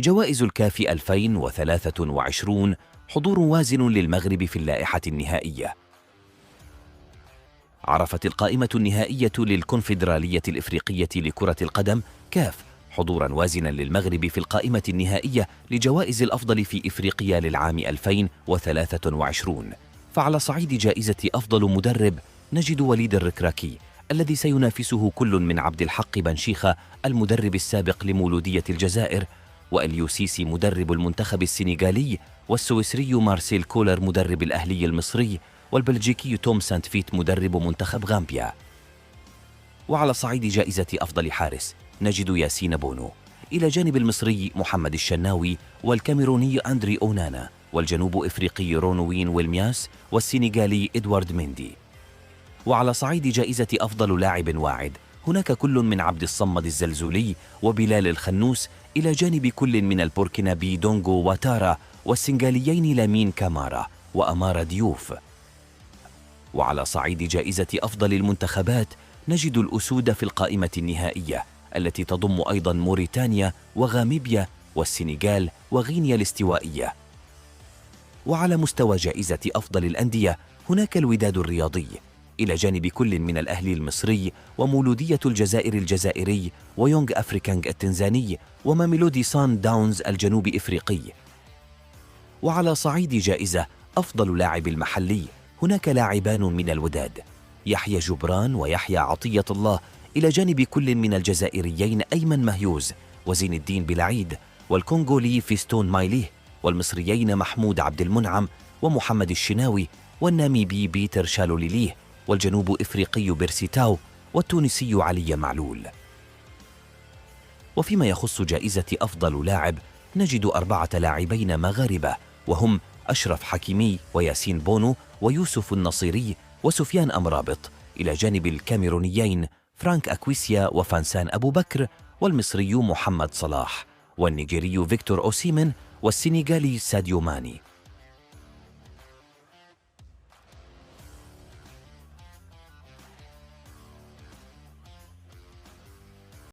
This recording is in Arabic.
جوائز الكاف 2023 حضور وازن للمغرب في اللائحة النهائية. عرفت القائمة النهائية للكونفدرالية الإفريقية لكرة القدم كاف حضوراً وازناً للمغرب في القائمة النهائية لجوائز الأفضل في إفريقيا للعام 2023. فعلى صعيد جائزة أفضل مدرب نجد وليد الركراكي الذي سينافسه كل من عبد الحق بنشيخة المدرب السابق لمولودية الجزائر، واليوسيسي مدرب المنتخب السنغالي، والسويسري مارسيل كولر مدرب الأهلي المصري، والبلجيكي توم سانت فيت مدرب منتخب غامبيا. وعلى صعيد جائزة أفضل حارس نجد ياسين بونو، إلى جانب المصري محمد الشناوي، والكاميروني أندري أونانا، والجنوب إفريقي رونوين ويلمياس، والسنغالي إدوارد ميندي. وعلى صعيد جائزة أفضل لاعب واعد هناك كل من عبد الصمد الزلزولي وبلال الخنوس، إلى جانب كل من البوركينابي دونغو واتارا، والسنغاليين لامين كامارا وأمارا ديوف. وعلى صعيد جائزة أفضل المنتخبات نجد الأسود في القائمة النهائية التي تضم أيضا موريتانيا وغامبيا والسنغال وغينيا الاستوائية. وعلى مستوى جائزة أفضل الأندية هناك الوداد الرياضي، إلى جانب كل من الأهلي المصري ومولودية الجزائر الجزائري ويونغ أفريكانغ التنزاني وماميلودي سان داونز الجنوب إفريقي. وعلى صعيد جائزة أفضل لاعب المحلي هناك لاعبان من الوداد، يحيى جبران ويحيى عطية الله، إلى جانب كل من الجزائريين أيمن مهيوز وزين الدين بلعيد، والكونغولي فيستون مايليه، والمصريين محمود عبد المنعم ومحمد الشناوي، والناميبي بيتر شالوليليه، والجنوب إفريقي بيرسيتاو، والتونسي علي معلول. وفيما يخص جائزة أفضل لاعب نجد 4 لاعبين مغاربة، وهم أشرف حكيمي وياسين بونو ويوسف النصيري وسفيان أمرابط، إلى جانب الكاميرونيين فرانك أكويسيا وفانسان أبو بكر، والمصري محمد صلاح، والنيجيري فيكتور أوسيمن، والسنغالي ساديو ماني.